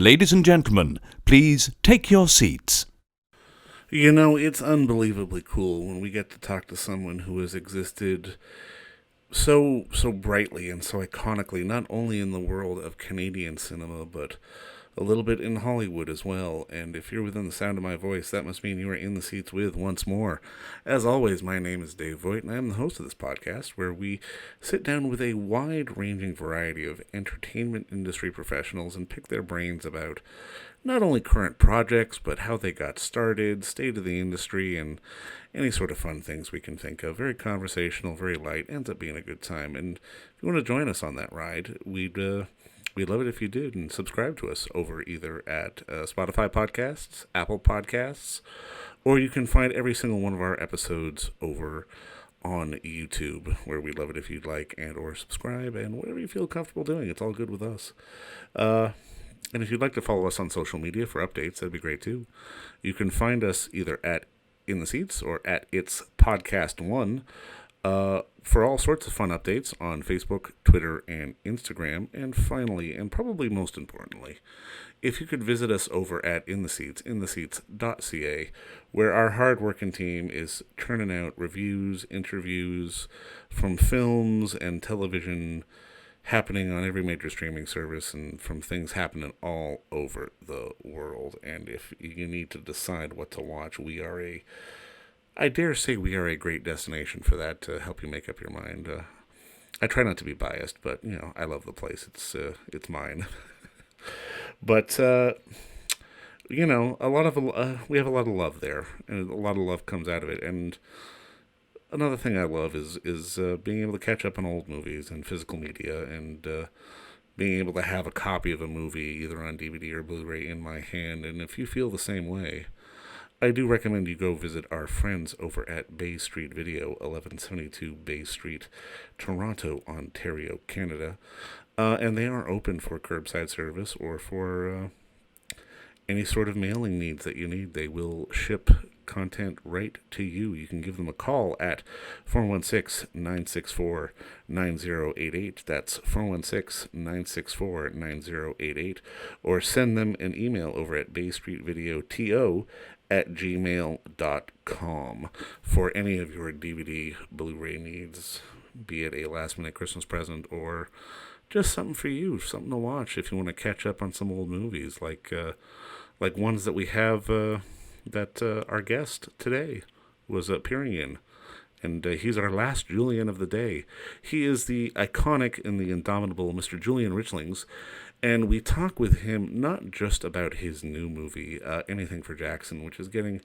Ladies and gentlemen, please take your seats. You know, it's unbelievably cool when we get to talk to someone who has existed so brightly and so iconically, not only in the world of Canadian cinema, but a little bit in Hollywood as well. And if you're within the sound of my voice, that must mean you are in the seats with once more. As always, my name is Dave Voigt, and I am the host of this podcast, where we sit down with a wide-ranging variety of entertainment industry professionals and pick their brains about not only current projects, but how they got started, state of the industry, and any sort of fun things we can think of. Very conversational, very light, ends up being a good time. And if you want to join us on that ride, we'd love it if you did, and subscribe to us over either at Spotify Podcasts, Apple Podcasts, or you can find every single one of our episodes over on YouTube, where we'd love it if you'd like and or subscribe, and whatever you feel comfortable doing. It's all good with us. And if you'd like to follow us on social media for updates, that'd be great too. You can find us either at In the Seats or at It's Podcast One for all sorts of fun updates on Facebook, Twitter, and Instagram. And finally, and probably most importantly, if you could visit us over at In the Seats, intheseats.ca, where our hardworking team is churning out reviews, interviews from films and television happening on every major streaming service, and from things happening all over the world. And if you need to decide what to watch, I dare say we are a great destination for that, to help you make up your mind. I try not to be biased, but, I love the place. It's mine. But, we have a lot of love there, and a lot of love comes out of it. And another thing I love is being able to catch up on old movies and physical media, and being able to have a copy of a movie either on DVD or Blu-ray in my hand. And if you feel the same way, I do recommend you go visit our friends over at Bay Street Video, 1172 Bay Street, Toronto, Ontario, Canada. And they are open for curbside service or for any sort of mailing needs that you need. They will ship content right to you. You can give them a call at 416-964-9088. That's 416-964-9088. Or send them an email over at baystreetvideoto@gmail.com for any of your DVD, Blu-ray needs, be it a last-minute Christmas present or just something for you, something to watch if you want to catch up on some old movies, like ones that we have that our guest today was appearing in. And he's our last Julian of the day. He is the iconic and the indomitable Mr. Julian Richings. And we talk with him not just about his new movie, Anything for Jackson, which is getting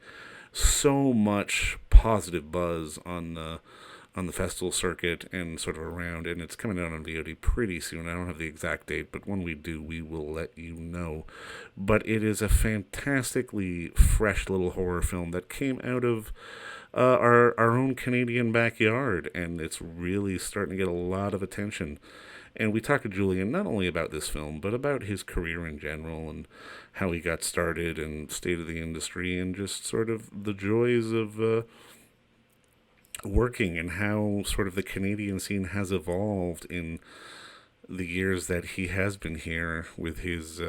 so much positive buzz on the festival circuit and sort of around, and it's coming out on VOD pretty soon. I don't have the exact date, but when we do, we will let you know. But it is a fantastically fresh little horror film that came out of our own Canadian backyard, and it's really starting to get a lot of attention. And we talked to Julian not only about this film, but about his career in general and how he got started and state of the industry and just sort of the joys of working, and how sort of the Canadian scene has evolved in the years that he has been here, with his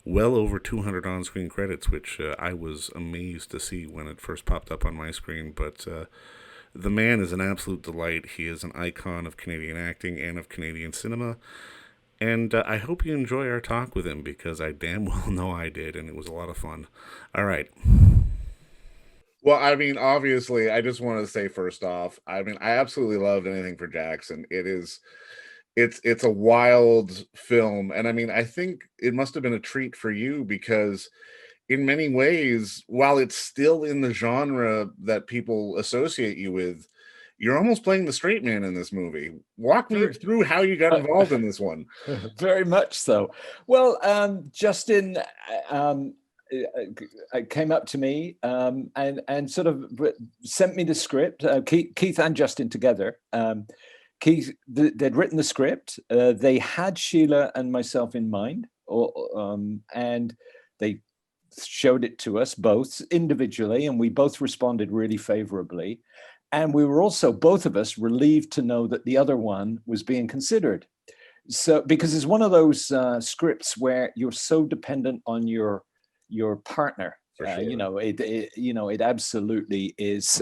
well over 200 on-screen credits, which I was amazed to see when it first popped up on my screen. But the man is an absolute delight. He is an icon of Canadian acting and of Canadian cinema. And I hope you enjoy our talk with him, because I damn well know I did, and it was a lot of fun. All right. Well, I mean, obviously, I just want to say first off, I mean, I absolutely loved Anything for Jackson. It's a wild film, and I mean, I think it must have been a treat for you, because in many ways, while it's still in the genre that people associate you with, you're almost playing the straight man in this movie. Walk me through how you got involved in this one. Very much so. Well, Justin came up to me and sort of sent me the script. Keith and Justin together. Keith, they'd written the script. They had Sheila and myself in mind, and they showed it to us both individually, and we both responded really favorably. And we were also, both of us, relieved to know that the other one was being considered. So because it's one of those scripts where you're so dependent on your partner. For sure. It absolutely is.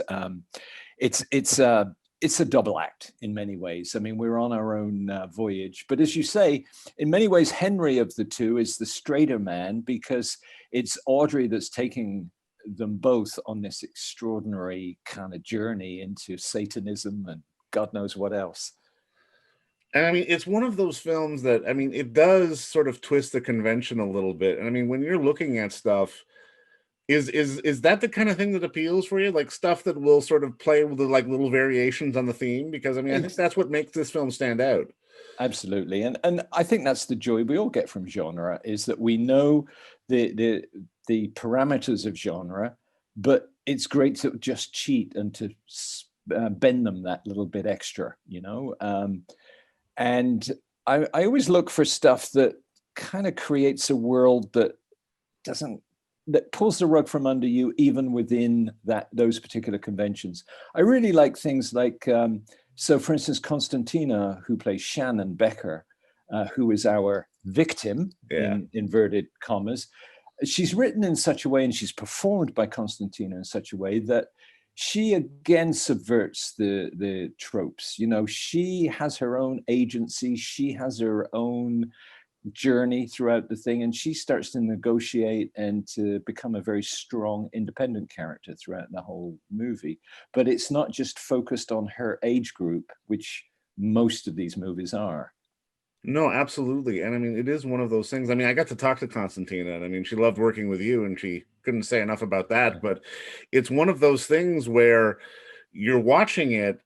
It's a double act in many ways. I mean, we're on our own voyage, but as you say, in many ways, Henry of the two is the straighter man, because it's Audrey that's taking them both on this extraordinary kind of journey into Satanism and God knows what else. And I mean, it's one of those films that, I mean, it does sort of twist the convention a little bit. And I mean, when you're looking at stuff, is that the kind of thing that appeals for you? Like stuff that will sort of play with the like little variations on the theme? Because I mean, I think that's what makes this film stand out. Absolutely. And I think that's the joy we all get from genre, is that we know the parameters of genre, but it's great to just cheat and to bend them that little bit extra, and I always look for stuff that kind of creates a world that pulls the rug from under you, even within those particular conventions. I really like things like, so for instance, Constantina, who plays Shannon Becker, who is our victim, in inverted commas, she's written in such a way, and she's performed by Constantina in such a way that she again subverts the tropes. She has her own agency, she has her own journey throughout the thing, and she starts to negotiate and to become a very strong independent character throughout the whole movie. But it's not just focused on her age group, which most of these movies are. No, absolutely. And I mean, it is one of those things. I mean, I got to talk to Constantina, and I mean, she loved working with you, and she couldn't say enough about that. But it's one of those things where you're watching it,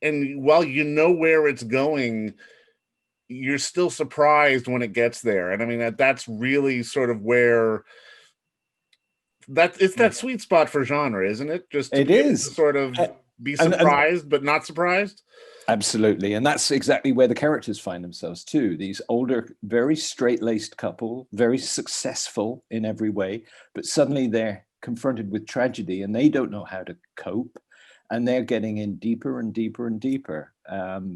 and while you know where it's going, you're still surprised when it gets there. And I mean, that's really sort of where that sweet spot for genre, isn't it? Just to it is to sort of be surprised, but not surprised. Absolutely. And that's exactly where the characters find themselves too. These older, very straight-laced couple, very successful in every way, but suddenly they're confronted with tragedy and they don't know how to cope. And they're getting in deeper and deeper and deeper.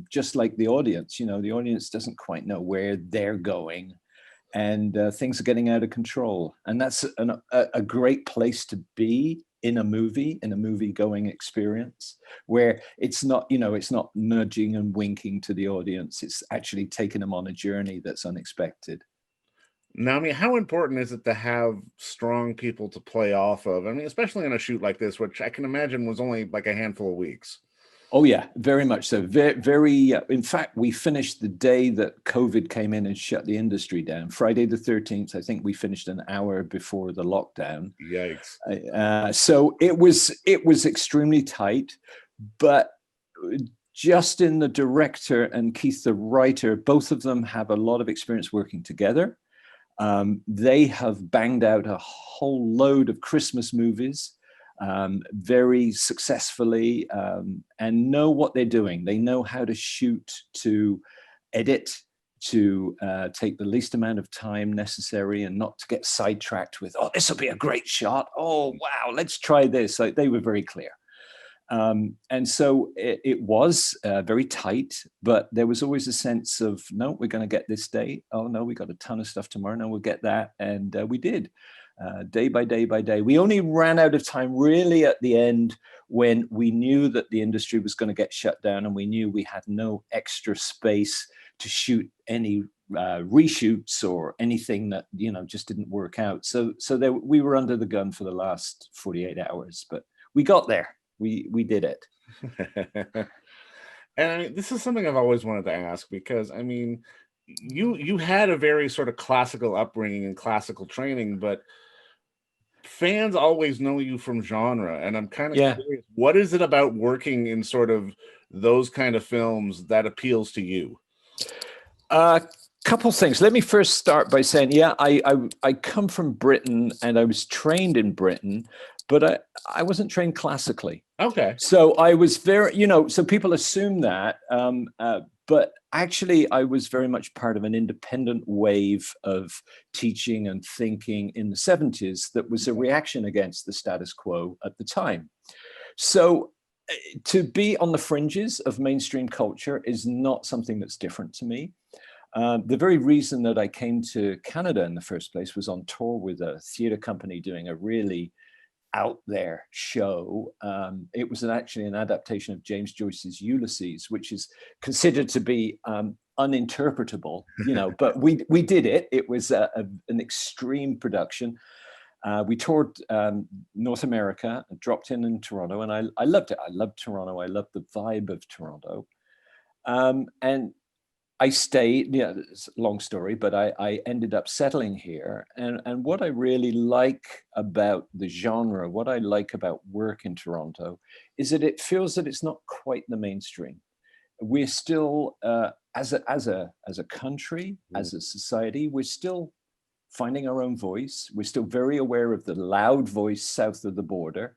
Just like the audience, the audience doesn't quite know where they're going, and things are getting out of control. And that's a great place to be in a movie going experience, where it's not nudging and winking to the audience. It's actually taking them on a journey that's unexpected. Now, I mean, how important is it to have strong people to play off of? I mean, especially in a shoot like this, which I can imagine was only like a handful of weeks. Oh yeah, very much so. Very. In fact, we finished the day that COVID came in and shut the industry down. Friday the 13th. I think we finished an hour before the lockdown. Yikes! So it was extremely tight, but Justin, the director, and Keith, the writer, both of them have a lot of experience working together. They have banged out a whole load of Christmas movies very successfully, and know what they're doing. They know how to shoot, to edit, to take the least amount of time necessary, and not to get sidetracked with, oh, this will be a great shot. Oh, wow, let's try this. Like, they were very clear. And so it was very tight, but there was always a sense of, no, we're going to get this day. Oh, no, we got a ton of stuff tomorrow. No, we'll get that. And we did, day by day by day. We only ran out of time really at the end, when we knew that the industry was going to get shut down, and we knew we had no extra space to shoot any reshoots or anything that, just didn't work out. So we were under the gun for the last 48 hours, but we got there. We did it. And I mean, this is something I've always wanted to ask, because I mean, you had a very sort of classical upbringing and classical training, but fans always know you from genre, and I'm kind of curious, what is it about working in sort of those kind of films that appeals to you? Couple things. Let me first start by saying, I come from Britain, and I was trained in Britain, but I wasn't trained classically. Okay. So I was very, so people assume that, but actually I was very much part of an independent wave of teaching and thinking in the 70s that was a reaction against the status quo at the time. So to be on the fringes of mainstream culture is not something that's different to me. The very reason that I came to Canada in the first place was on tour with a theatre company doing a really out there show. It was actually an adaptation of James Joyce's Ulysses, which is considered to be uninterpretable, but we did it. It was an extreme production. We toured North America, dropped in Toronto, and I loved it. I loved Toronto. I loved the vibe of Toronto. And I stayed, it's a long story, but I ended up settling here. And what I really like about the genre, what I like about work in Toronto, is that it feels that it's not quite the mainstream. We're still, as a country, as a society, we're still finding our own voice. We're still very aware of the loud voice south of the border.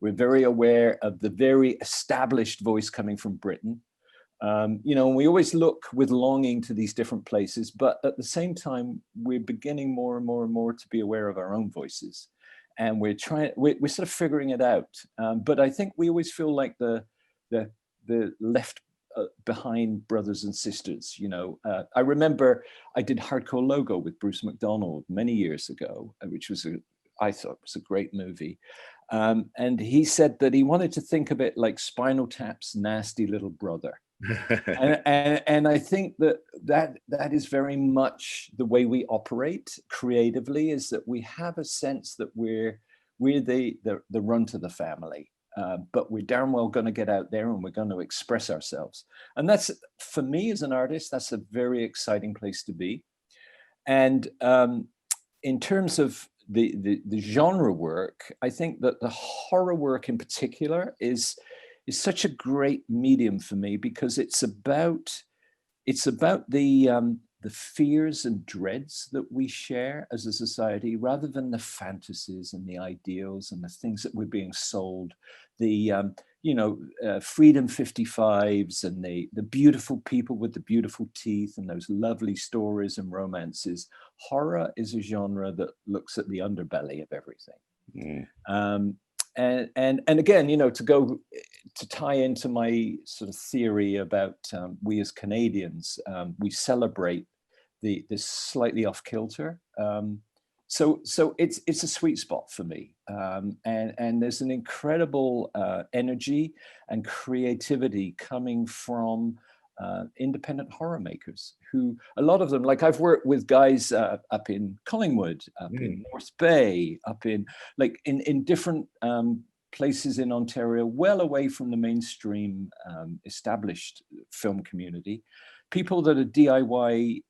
We're very aware of the very established voice coming from Britain. We always look with longing to these different places, but at the same time, we're beginning more and more and more to be aware of our own voices. And we're sort of figuring it out. But I think we always feel like the left behind brothers and sisters. I remember I did Hardcore Logo with Bruce McDonald many years ago, which was I thought was a great movie. And he said that he wanted to think of it like Spinal Tap's nasty little brother. and I think that is very much the way we operate creatively, is that we have a sense that we're the runt of the family, but we're darn well going to get out there and we're going to express ourselves. And that's, for me as an artist, that's a very exciting place to be. And in terms of the genre work, I think that the horror work in particular is such a great medium for me, because it's about the fears and dreads that we share as a society, rather than the fantasies and the ideals and the things that we're being sold. The Freedom 55s and the beautiful people with the beautiful teeth and those lovely stories and romances. Horror is a genre that looks at the underbelly of everything. And again, to tie into my sort of theory about we as Canadians, we celebrate this slightly off kilter. So it's a sweet spot for me, and there's an incredible energy and creativity coming from independent horror makers, who, a lot of them, like I've worked with guys up in Collingwood, up in North Bay, up in different places in Ontario, well away from the mainstream established film community, people that are DIY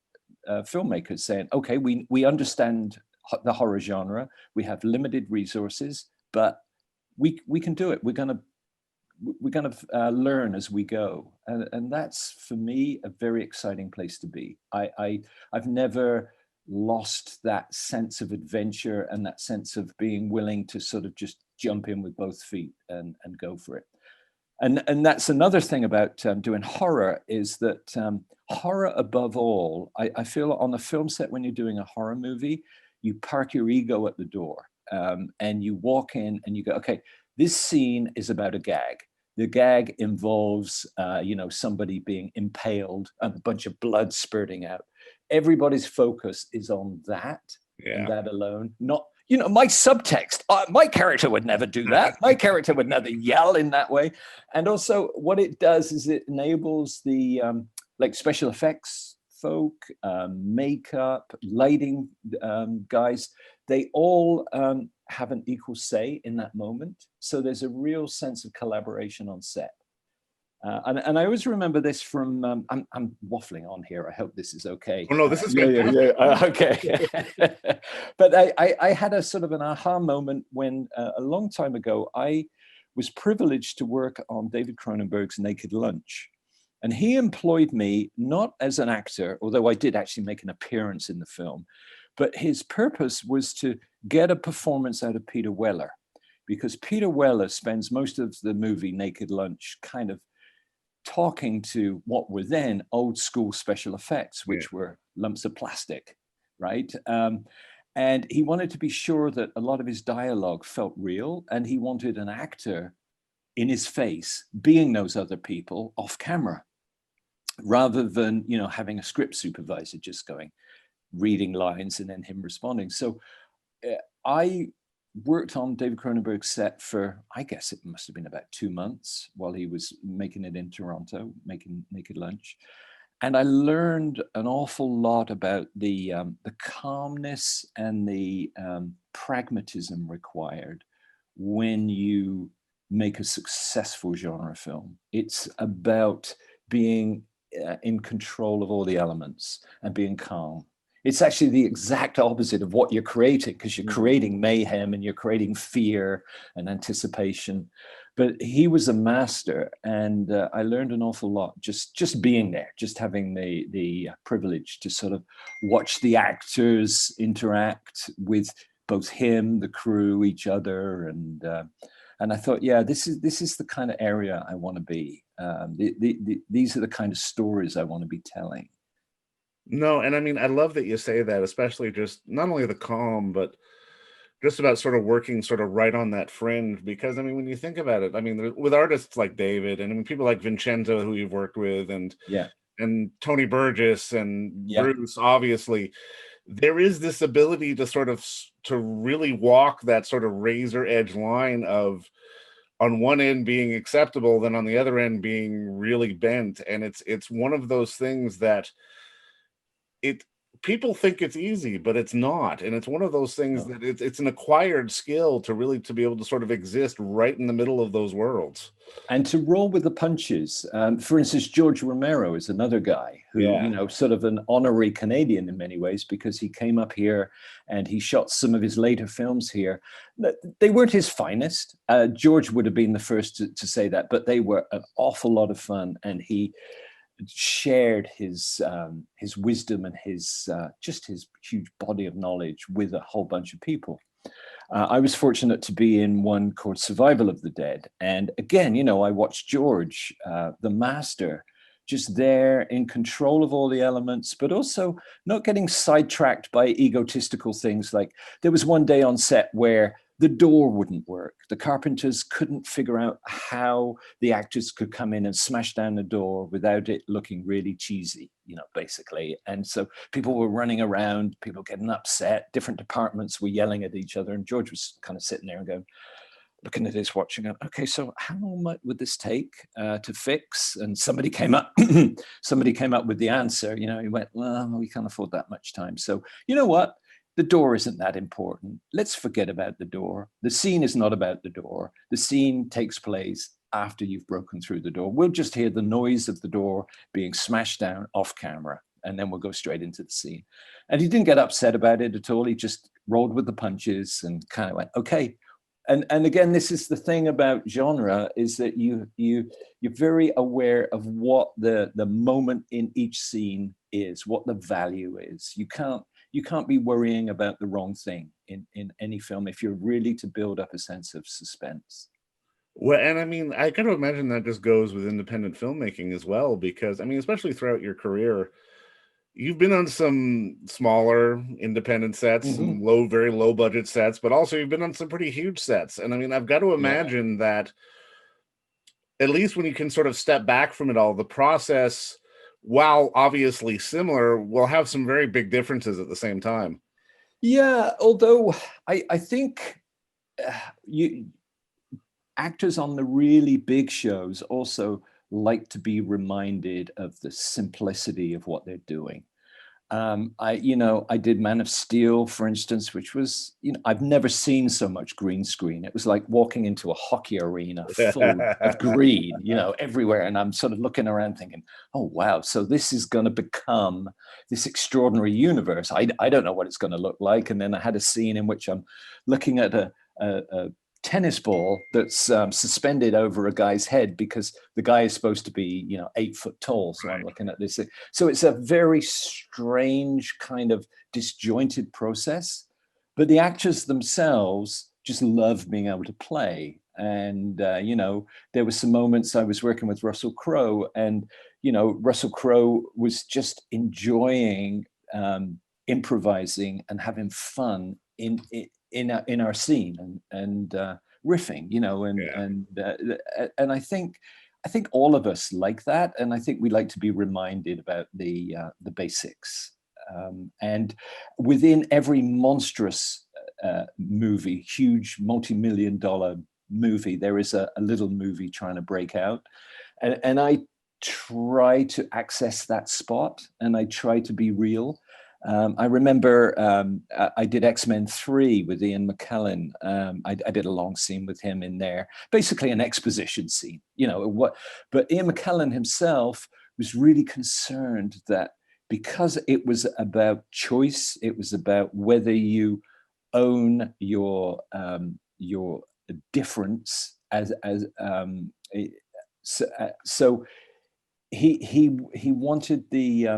filmmakers saying, okay, we understand the horror genre, we have limited resources, but we can do it. We're going to learn as we go, and that's, for me, a very exciting place to be. I've never lost that sense of adventure and that sense of being willing to sort of just jump in with both feet and go for it. And that's another thing about doing horror, is that horror, above all, I feel on the film set, when you're doing a horror movie, you park your ego at the door, and you walk in and you go, okay, this scene is about a gag. The gag involves, somebody being impaled and a bunch of blood spurting out. Everybody's focus is on that, and that alone. Not, my subtext. My character would never do that. My character would never yell in that way. And also, what it does is it enables the special effects folk, makeup, lighting guys. They all have an equal say in that moment. So there's a real sense of collaboration on set. And I always remember this from, I'm waffling on here. I hope this is okay. Oh, no, this is good. Okay. But I had a sort of an aha moment when a long time ago, I was privileged to work on David Cronenberg's Naked Lunch. And he employed me not as an actor, although I did actually make an appearance in the film, but his purpose was to get a performance out of Peter Weller, because Peter Weller spends most of the movie Naked Lunch kind of talking to what were then old school special effects, which were lumps of plastic, right? And he wanted to be sure that a lot of his dialogue felt real, and he wanted an actor in his face being those other people off camera. rather than, you know, having a script supervisor just going, reading lines and then him responding. So I worked on David Cronenberg's set for, I guess it must have been about 2 months while he was making it in Toronto, making Naked Lunch. And I learned an awful lot about the calmness and the pragmatism required when you make a successful genre film. It's about being in control of all the elements and being calm. It's actually the exact opposite of what you're creating, because you're creating mayhem and you're creating fear and anticipation. But he was a master, and I learned an awful lot just being there, just having the privilege to sort of watch the actors interact with both him, the crew, each other, and I thought, yeah, this is the kind of area I want to be. These are the kind of stories I want to be telling. No, and I mean, I love that you say that, especially just not only the calm, but just about sort of working sort of right on that fringe. Because I mean, when you think about it, I mean, with artists like David, and I mean, people like Vincenzo, who you've worked with, Yeah, and Tony Burgess and yeah, Bruce, obviously, there is this ability to sort of to really walk that sort of razor edge line of on one end being acceptable, then on the other end being really bent. And it's one of those things that it people think it's easy, but it's not. And it's one of those things no. that it's an acquired skill to really to be able to sort of exist right in the middle of those worlds. And to roll with the punches. For instance, George Romero is another guy who, you Yeah. know, sort of an honorary Canadian in many ways, because he came up here and he shot some of his later films here. They weren't his finest. George would have been the first to say that, but they were an awful lot of fun. And he shared his wisdom and his just his huge body of knowledge with a whole bunch of people. I was fortunate to be in one called Survival of the Dead. And again, you know, I watched George, the master, just there in control of all the elements, but also not getting sidetracked by egotistical things. Like there was one day on set where the door wouldn't work. The carpenters couldn't figure out how the actors could come in and smash down the door without it looking really cheesy, you know, basically. And so people were running around, people getting upset, different departments were yelling at each other. And George was kind of sitting there and going, looking at his watch and going, okay, so how long would this take to fix? And somebody came up, somebody came up with the answer. You know, he went, well, we can't afford that much time. So you know what? The door isn't that important. Let's forget about the door. The scene is not about the door. The scene takes place after you've broken through the door. We'll just hear the noise of the door being smashed down off camera, and then we'll go straight into the scene. And he didn't get upset about it at all. He just rolled with the punches and kind of went, okay. And again, this is the thing about genre, is that you're very aware of what the moment in each scene is, what the value is. You can't be worrying about the wrong thing in any film if you're really to build up a sense of suspense. Well, and I mean, I gotta imagine that just goes with independent filmmaking as well, because I mean, especially throughout your career, you've been on some smaller independent sets, Mm-hmm. some very low budget sets, but also you've been on some pretty huge sets. And I mean, I've got to Yeah. imagine that at least when you can sort of step back from it all, the process, while obviously similar, will have some very big differences at the same time. Yeah, although I think you actors on the really big shows also like to be reminded of the simplicity of what they're doing. I did Man of Steel, for instance, which was, I've never seen so much green screen. It was like walking into a hockey arena full of green, everywhere. And I'm sort of looking around thinking, oh, wow. So this is going to become this extraordinary universe. I don't know what it's going to look like. And then I had a scene in which I'm looking at a tennis ball that's suspended over a guy's head because the guy is supposed to be 8 foot tall. So I'm looking at this. So it's a very strange kind of disjointed process, but the actors themselves just love being able to play. And there were some moments I was working with Russell Crowe, and Russell Crowe was just enjoying improvising and having fun in our scene and riffing, Yeah. and I think I think all of us like that, and I think we like to be reminded about the basics. And within every monstrous movie, huge multi-million-dollar movie, there is a little movie trying to break out, and I try to access that spot, and I try to be real. I remember I did X-Men 3 with Ian McKellen. I did a long scene with him in there, basically an exposition scene, but Ian McKellen himself was really concerned that because it was about choice, it was about whether you own your difference so he wanted the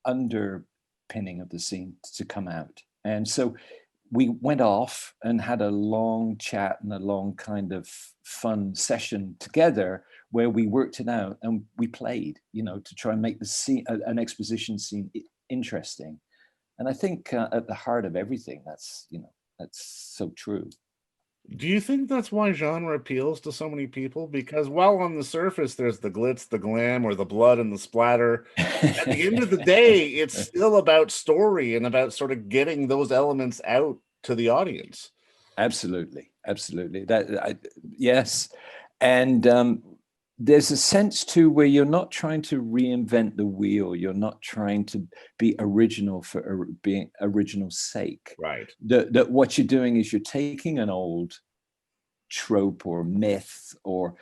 underpinning of the scene to come out. And so we went off and had a long chat and a long kind of fun session together where we worked it out and we played, to try and make the scene, an exposition scene, interesting. And I think at the heart of everything, that's so true. Do you think that's why genre appeals to so many people? Because while on the surface there's the glitz, the glam, or the blood and the splatter, at the end of the day, it's still about story and about sort of getting those elements out to the audience. Absolutely. Yes. And there's a sense too where you're not trying to reinvent the wheel. You're not trying to be original for being original's sake. Right. That what you're doing is you're taking an old trope or myth, or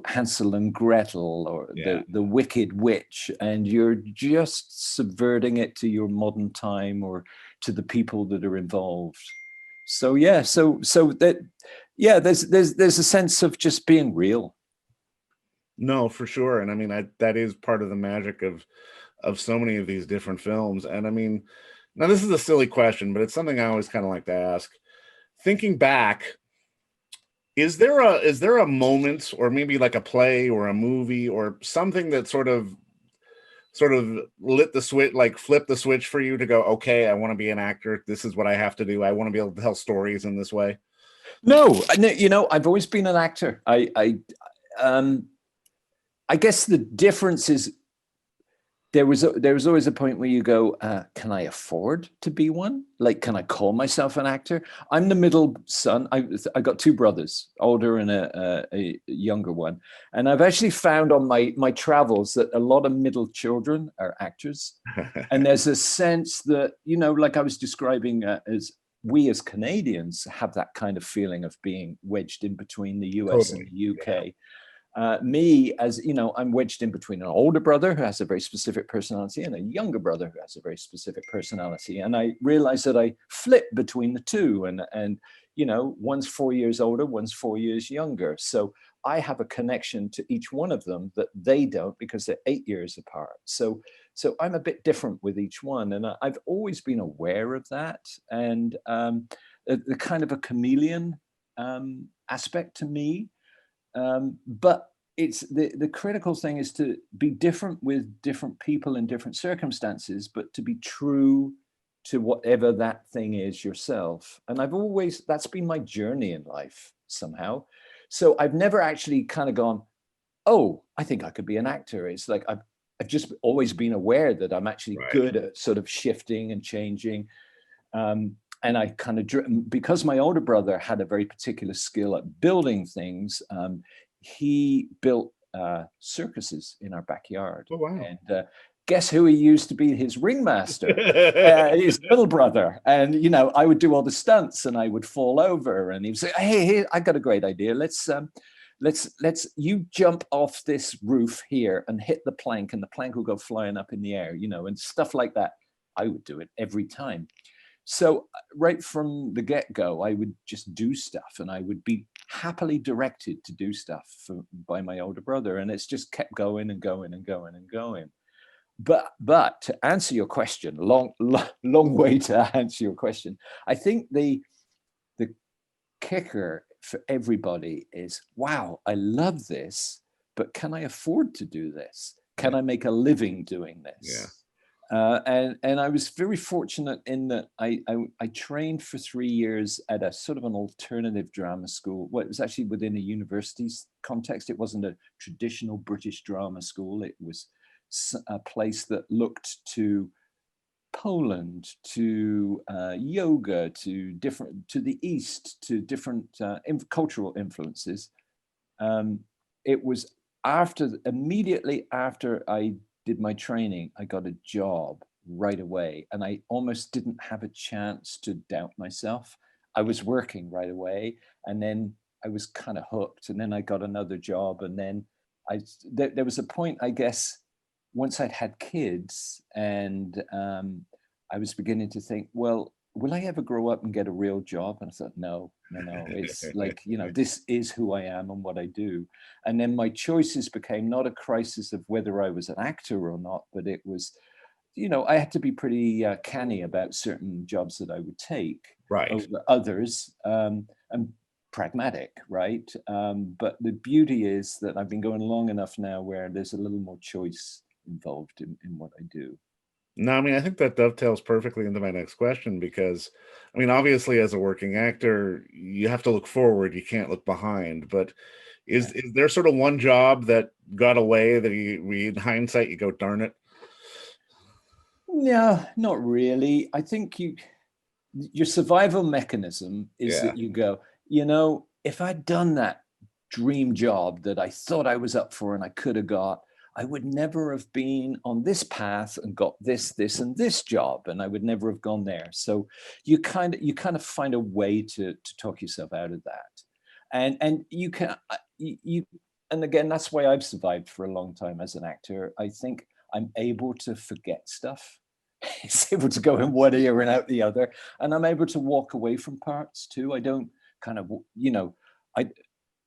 Hansel and Gretel, or the Wicked Witch, and you're just subverting it to your modern time or to the people that are involved. So there's a sense of just being real. No, for sure. And I mean, that is part of the magic of so many of these different films. And I mean, now this is a silly question, but it's something I always kind of like to ask. Thinking back, is there a moment, or maybe like a play or a movie or something that sort of lit the switch, like flipped the switch for you to go, okay, I want to be an actor. This is what I have to do. I want to be able to tell stories in this way. No, I've always been an actor. I guess the difference is there was always a point where you go, can I afford to be one? Like, can I call myself an actor? I'm the middle son. I got two brothers, older and a younger one. And I've actually found on my travels that a lot of middle children are actors. And there's a sense that, like I was describing, as we as Canadians have that kind of feeling of being wedged in between the US Totally. and the UK. Yeah. Me, as I'm wedged in between an older brother who has a very specific personality and a younger brother who has a very specific personality. And I realized that I flip between the two, and one's 4 years older, one's 4 years younger. So I have a connection to each one of them that they don't, because they're 8 years apart. So I'm a bit different with each one. And I've always been aware of that. And the kind of a chameleon aspect to me. But it's the critical thing is to be different with different people in different circumstances, but to be true to whatever that thing is yourself. And that's been my journey in life somehow. So I've never actually kind of gone, oh, I think I could be an actor. It's like I've just always been aware that I'm actually good at sort of shifting and changing. And I kind of, because my older brother had a very particular skill at building things, he built circuses in our backyard. Oh, wow. And guess who he used to be his ringmaster? His little brother. And, I would do all the stunts and I would fall over, and he would say, hey, I got a great idea. Let's you jump off this roof here and hit the plank, and the plank will go flying up in the air, and stuff like that. I would do it every time. So right from the get-go, I would just do stuff, and I would be happily directed to do stuff by my older brother. And it's just kept going and going and going and going. But to answer your question, long way to answer your question, I think the kicker for everybody is, wow, I love this, but can I afford to do this? Can I make a living doing this? And I was very fortunate in that I trained for 3 years at a sort of an alternative drama school. Well, it was actually within a university's context. It wasn't a traditional British drama school. It was a place that looked to Poland, to yoga, to the East, to different cultural influences. It was immediately after I did my training, I got a job right away, and I almost didn't have a chance to doubt myself. I was working right away, and then I was kind of hooked, and then I got another job, and then there was a point, I guess, once I'd had kids, and I was beginning to think, well, will I ever grow up and get a real job? And I thought, no. It's like, this is who I am and what I do. And then my choices became not a crisis of whether I was an actor or not, but it was, I had to be pretty canny about certain jobs that I would take over others, and pragmatic, right? But the beauty is that I've been going long enough now where there's a little more choice involved in what I do. No, I mean, I think that dovetails perfectly into my next question because, I mean, obviously, as a working actor, you have to look forward. You can't look behind. But is there sort of one job that got away that in hindsight, you go, darn it? No, not really. I think your survival mechanism is that you go, if I'd done that dream job that I thought I was up for and I could have got, I would never have been on this path and got this, and this job, and I would never have gone there. So you kind of find a way to talk yourself out of that, and you can and again, that's why I've survived for a long time as an actor. I think I'm able to forget stuff. It's able to go in one ear and out the other, and I'm able to walk away from parts too. I don't kind of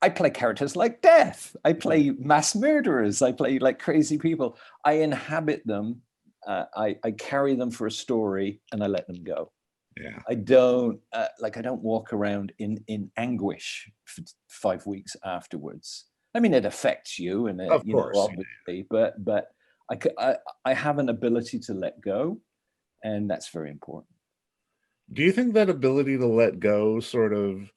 I play characters like death. I play mass murderers. I play like crazy people. I inhabit them. I carry them for a story, and I let them go. Yeah. I don't I don't walk around in anguish for 5 weeks afterwards. I mean, it affects you, and Of course, obviously, but I have an ability to let go, and that's very important. Do you think that ability to let go sort of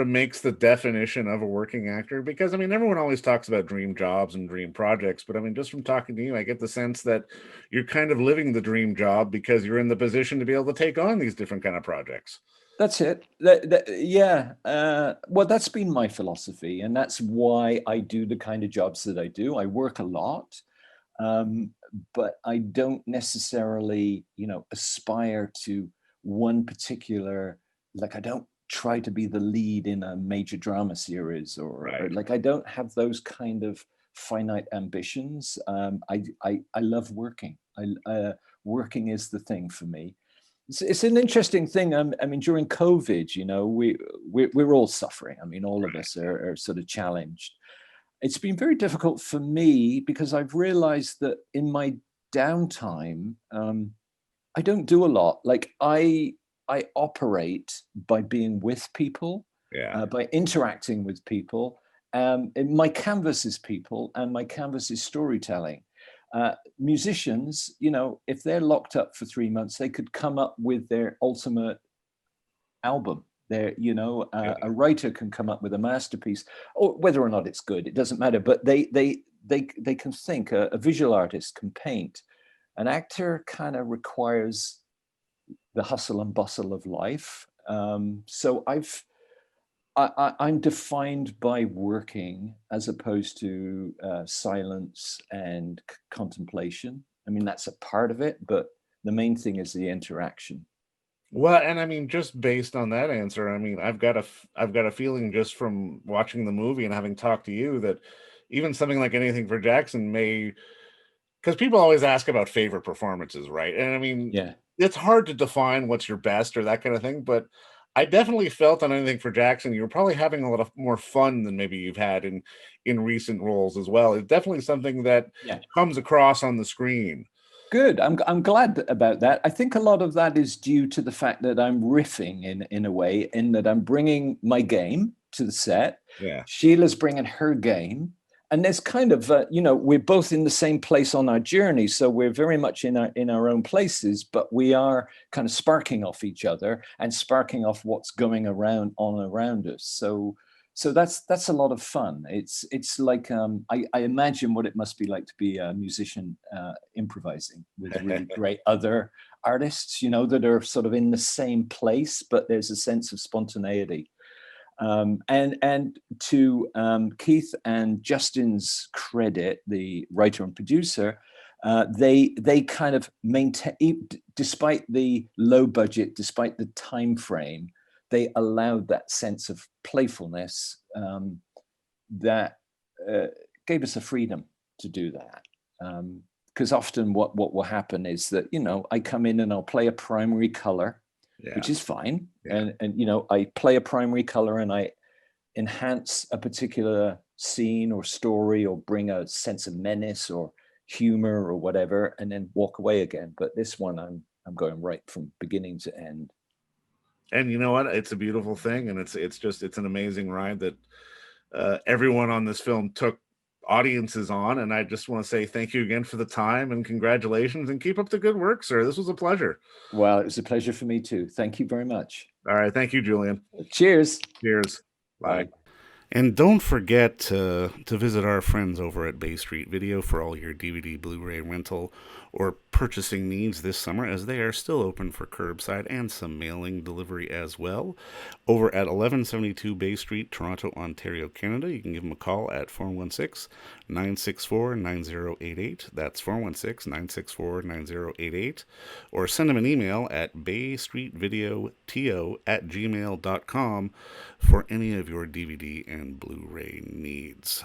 makes the definition of a working actor? Because I mean, everyone always talks about dream jobs and dream projects, but I mean, just from talking to you, I get the sense that you're kind of living the dream job because you're in the position to be able to take on these different kind of projects. That's it. Well, that's been my philosophy, and that's why I do the kind of jobs that I do. I work a lot, but I don't necessarily, aspire to one particular, I don't try to be the lead in a major drama series or I don't have those kind of finite ambitions. I love working. Working is the thing for me. It's an interesting thing. I mean, during COVID, we're all suffering. I mean, all of us are sort of challenged. It's been very difficult for me because I've realized that in my downtime, I don't do a lot. I operate by being with people, by interacting with people. My canvas is people, and my canvas is storytelling. Musicians, if they're locked up for 3 months, they could come up with their ultimate album. A writer can come up with a masterpiece, or whether or not it's good, it doesn't matter. But they can think. A visual artist can paint. An actor kind of requires the hustle and bustle of life. So I'm defined by working as opposed to silence and contemplation. I mean, that's a part of it, but the main thing is the interaction. Well, and I mean, just based on that answer, I mean, I've got a feeling just from watching the movie and having talked to you that even something like Anything for Jackson may, because people always ask about favorite performances, right? And I mean, it's hard to define what's your best or that kind of thing, but I definitely felt on Anything for Jackson, you were probably having a lot of more fun than maybe you've had in recent roles as well. It's definitely something that comes across on the screen. Good. I'm glad about that. I think a lot of that is due to the fact that I'm riffing in a way, in that I'm bringing my game to the set. Yeah. Sheila's bringing her game, and there's kind of we're both in the same place on our journey, so we're very much in our own places, but we are kind of sparking off each other and sparking off what's going around us. So that's a lot of fun. It's like I imagine what it must be like to be a musician improvising with really great other artists, that are sort of in the same place, but there's a sense of spontaneity. And to Keith and Justin's credit, the writer and producer, they kind of maintain, despite the low budget, despite the time frame, they allowed that sense of playfulness that gave us a freedom to do that. Because often what will happen is that, I come in and I'll play a primary color, which is fine. Yeah. And I play a primary color and I enhance a particular scene or story or bring a sense of menace or humor or whatever, and then walk away again. But this one, I'm going right from beginning to end. And you know what? It's a beautiful thing, and it's an amazing ride that everyone on this film took audiences on. And I just want to say thank you again for the time and congratulations, and keep up the good work, sir. This was a pleasure. Well, it was a pleasure for me too. Thank you very much. All right. Thank you, Julian. Cheers. Cheers. Bye. And don't forget to visit our friends over at Bay Street Video for all your DVD, Blu-ray rental, or purchasing needs this summer, as they are still open for curbside and some mailing delivery as well. Over at 1172 Bay Street, Toronto, Ontario, Canada. You can give them a call at 416-964-9088. That's 416-964-9088. Or send them an email at baystreetvideoto@gmail.com for any of your DVD and Blu-ray needs.